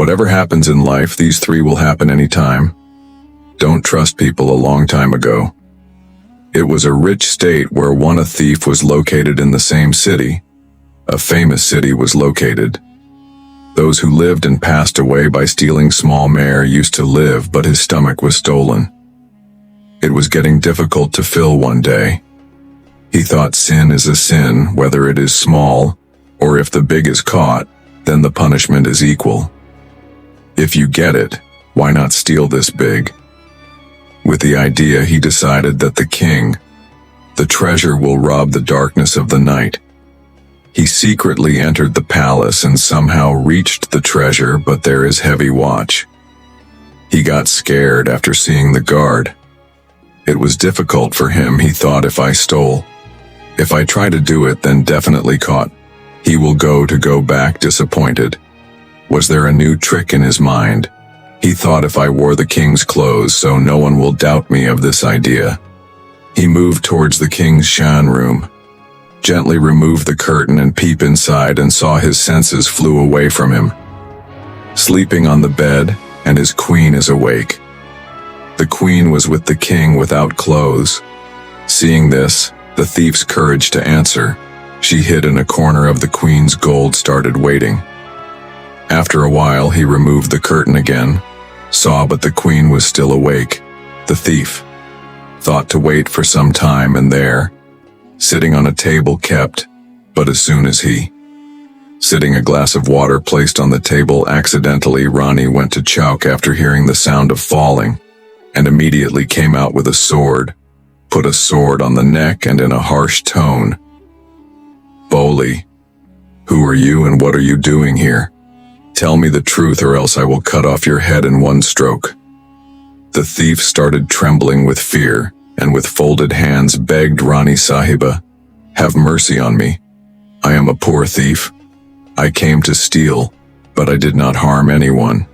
Whatever happens in life, these three will happen anytime. Don't trust people a long time ago. It was a rich state where a thief was located in the same city. A famous city was located. Those who lived and passed away by stealing small mare used to live, but his stomach was stolen. It was getting difficult to fill one day. He thought sin is a sin, whether it is small, or if the big is caught, then the punishment is equal. If you get it, why not steal this big? With the idea, he decided that the treasure will rob the darkness of the night. He secretly entered the palace and somehow reached the treasure, but there is heavy watch. He got scared after seeing the guard. It was difficult for him. He thought, if I try to do it, then definitely caught. He will go back disappointed. Was there a new trick in his mind? He thought, if I wore the king's clothes, so no one will doubt me of this idea. He moved towards the king's shan room, gently removed the curtain and peeped inside, and saw his senses flew away from him. Sleeping on the bed, and his queen is awake. The queen was with the king without clothes. Seeing this, the thief's courage to answer. She hid in a corner of the queen's gold, started waiting. After a while, he removed the curtain again, saw but the queen was still awake. The thief thought to wait for some time, and there, sitting on a table kept, but as soon as he sitting a glass of water placed on the table, accidentally Rani went to choke after hearing the sound of falling, and immediately came out with a sword, put a sword on the neck, and in a harsh tone, "Boli, who are you and what are you doing here? Tell me the truth or else I will cut off your head in one stroke." The thief started trembling with fear, and with folded hands begged Rani Sahiba, "Have mercy on me. I am a poor thief. I came to steal, but I did not harm anyone.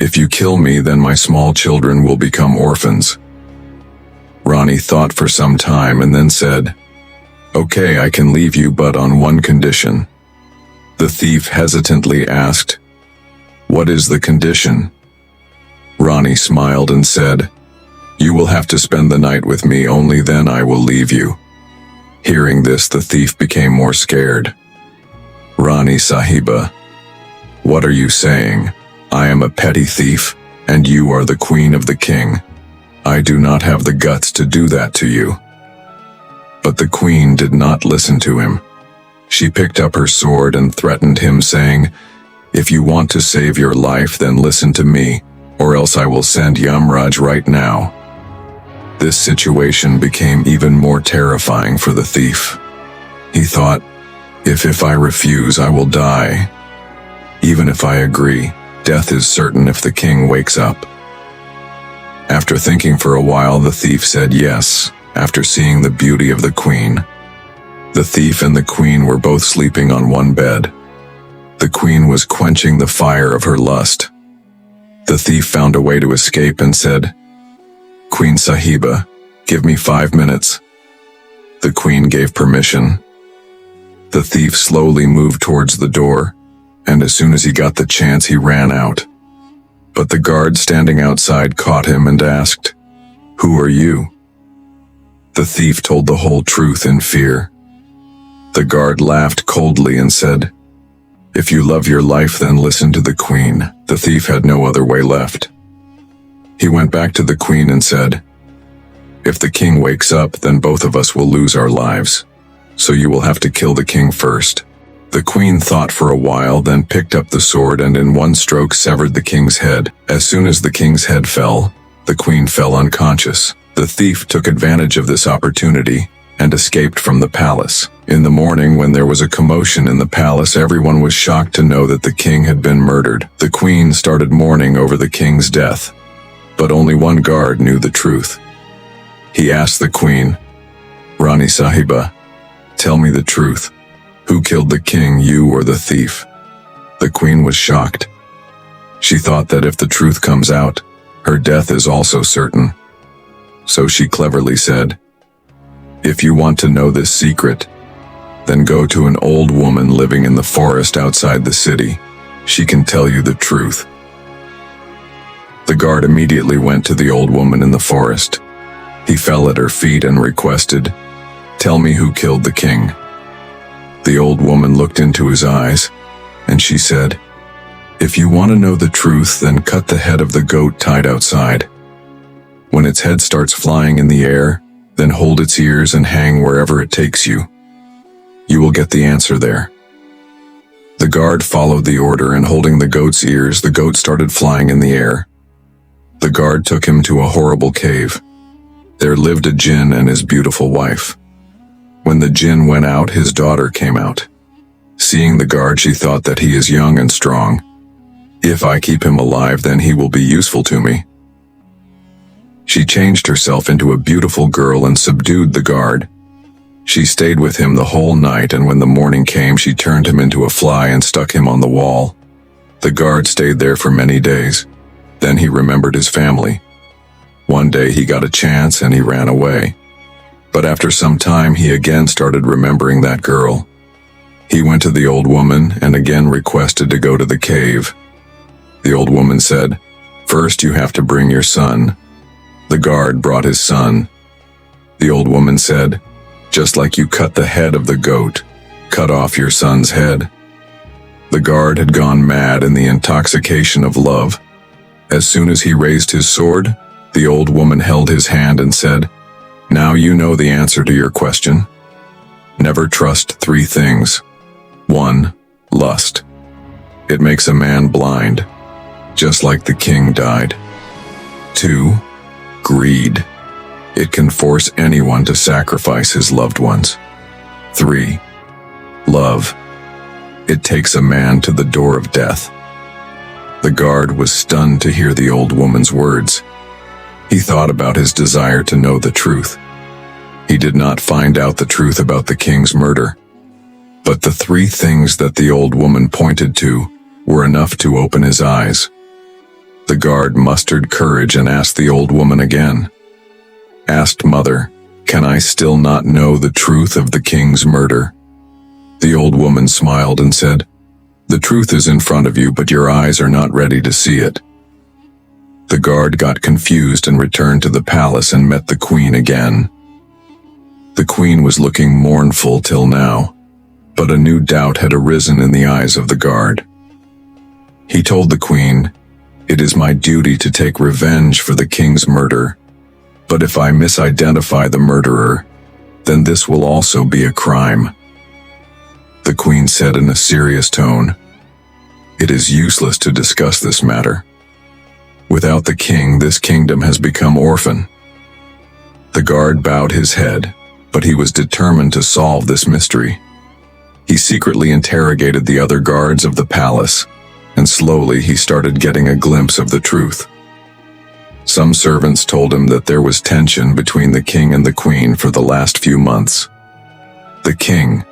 If you kill me, then my small children will become orphans." Rani thought for some time and then said, "Okay, I can leave you, but on one condition." The thief hesitantly asked, "What is the condition?" Rani smiled and said, "You will have to spend the night with me, only then I will leave you." Hearing this, the thief became more scared. "Rani Sahiba, what are you saying? I am a petty thief, and you are the queen of the king. I do not have the guts to do that to you." But the queen did not listen to him. She picked up her sword and threatened him, saying, "If you want to save your life, then listen to me, or else I will send Yamraj right now." This situation became even more terrifying for the thief. He thought, if I refuse, I will die. Even if I agree, death is certain if the king wakes up. After thinking for a while, the thief said yes, after seeing the beauty of the queen. The thief and the queen were both sleeping on one bed. The queen was quenching the fire of her lust. The thief found a way to escape and said, "Queen Sahiba, give me 5 minutes." The queen gave permission. The thief slowly moved towards the door, and as soon as he got the chance, he ran out. But the guard standing outside caught him and asked, "Who are you?" The thief told the whole truth in fear. The guard laughed coldly and said, "If you love your life, then listen to the queen." The thief had no other way left. He went back to the queen and said, "If the king wakes up, then both of us will lose our lives. So you will have to kill the king first." The queen thought for a while, then picked up the sword and in one stroke severed the king's head. As soon as the king's head fell, the queen fell unconscious. The thief took advantage of this opportunity and escaped from the palace. In the morning, when there was a commotion in the palace, everyone was shocked to know that the king had been murdered. The queen started mourning over the king's death, but only one guard knew the truth. He asked the queen, "Rani Sahiba, tell me the truth. Who killed the king, you or the thief?" The queen was shocked. She thought that if the truth comes out, her death is also certain. So she cleverly said, "If you want to know this secret, then go to an old woman living in the forest outside the city. She can tell you the truth." The guard immediately went to the old woman in the forest. He fell at her feet and requested, "Tell me who killed the king." The old woman looked into his eyes, and she said, "If you want to know the truth, then cut the head of the goat tied outside. When its head starts flying in the air, then hold its ears and hang wherever it takes you. You will get the answer there." The guard followed the order, and holding the goat's ears, the goat started flying in the air. The guard took him to a horrible cave. There lived a jinn and his beautiful wife. When the jinn went out, his daughter came out. Seeing the guard, she thought that he is young and strong. "If I keep him alive, then he will be useful to me." She changed herself into a beautiful girl and subdued the guard. She stayed with him the whole night, and when the morning came, she turned him into a fly and stuck him on the wall. The guard stayed there for many days. Then he remembered his family. One day he got a chance and he ran away. But after some time, he again started remembering that girl. He went to the old woman and again requested to go to the cave. The old woman said, "First you have to bring your son." The guard brought his son. The old woman said, "Just like you cut the head of the goat, cut off your son's head." The guard had gone mad in the intoxication of love. As soon as he raised his sword, the old woman held his hand and said, "Now you know the answer to your question. Never trust 3 things. 1. Lust. It makes a man blind, just like the king died. 2. Greed. It can force anyone to sacrifice his loved ones. 3. Love. It takes a man to the door of death." The guard was stunned to hear the old woman's words. He thought about his desire to know the truth. He did not find out the truth about the king's murder. But the 3 things that the old woman pointed to were enough to open his eyes. The guard mustered courage and asked the old woman again. Asked Mother, "Can I still not know the truth of the king's murder?" The old woman smiled and said, "The truth is in front of you, but your eyes are not ready to see it." The guard got confused and returned to the palace and met the queen again. The queen was looking mournful till now, but a new doubt had arisen in the eyes of the guard. He told the queen, "It is my duty to take revenge for the king's murder, but if I misidentify the murderer, then this will also be a crime." The queen said in a serious tone, "It is useless to discuss this matter. Without the king, this kingdom has become orphan." The guard bowed his head, but he was determined to solve this mystery. He secretly interrogated the other guards of the palace, and slowly he started getting a glimpse of the truth. Some servants told him that there was tension between the king and the queen for the last few months. The king.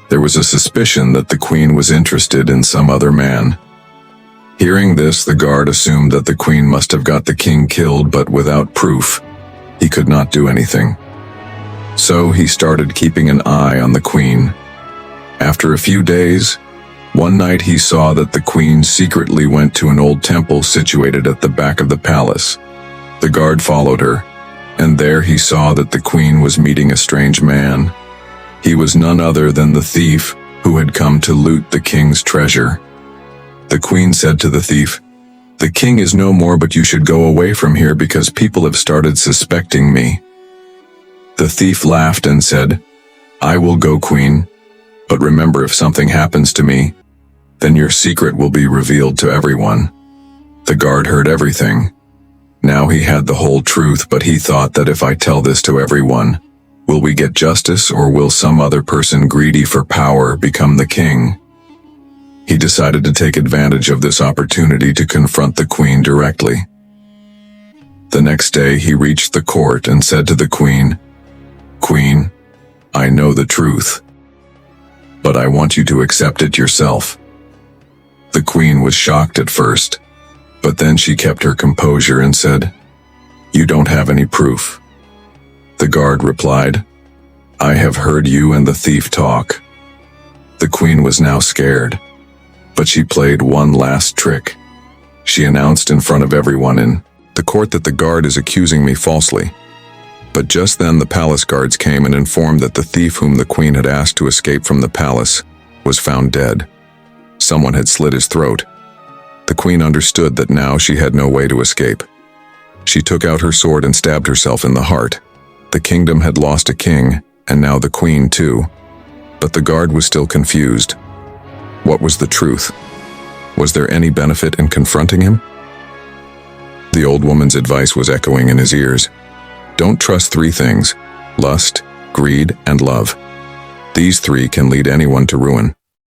There was a suspicion that the queen was interested in some other man. Hearing this, the guard assumed that the queen must have got the king killed, but without proof, he could not do anything. So he started keeping an eye on the queen. After a few days, one night he saw that the queen secretly went to an old temple situated at the back of the palace. The guard followed her, and there he saw that the queen was meeting a strange man. He was none other than the thief who had come to loot the king's treasure. The queen said to the thief, "The king is no more, but you should go away from here because people have started suspecting me." The thief laughed and said, "I will go, queen, but remember, if something happens to me, then your secret will be revealed to everyone." The guard heard everything. Now he had the whole truth, but he thought that if I tell this to everyone, will we get justice, or will some other person greedy for power become the king? He decided to take advantage of this opportunity to confront the queen directly. The next day he reached the court and said to the queen, "Queen, I know the truth, but I want you to accept it yourself." The queen was shocked at first, but then she kept her composure and said, "You don't have any proof." The guard replied, "I have heard you and the thief talk." The queen was now scared. But she played one last trick. She announced in front of everyone in the court that the guard is accusing me falsely. But just then the palace guards came and informed that the thief whom the queen had asked to escape from the palace was found dead. Someone had slit his throat. The queen understood that now she had no way to escape. She took out her sword and stabbed herself in the heart. The kingdom had lost a king, and now the queen too. But the guard was still confused. What was the truth? Was there any benefit in confronting him? The old woman's advice was echoing in his ears. Don't trust three things: lust, greed, and love. These three can lead anyone to ruin.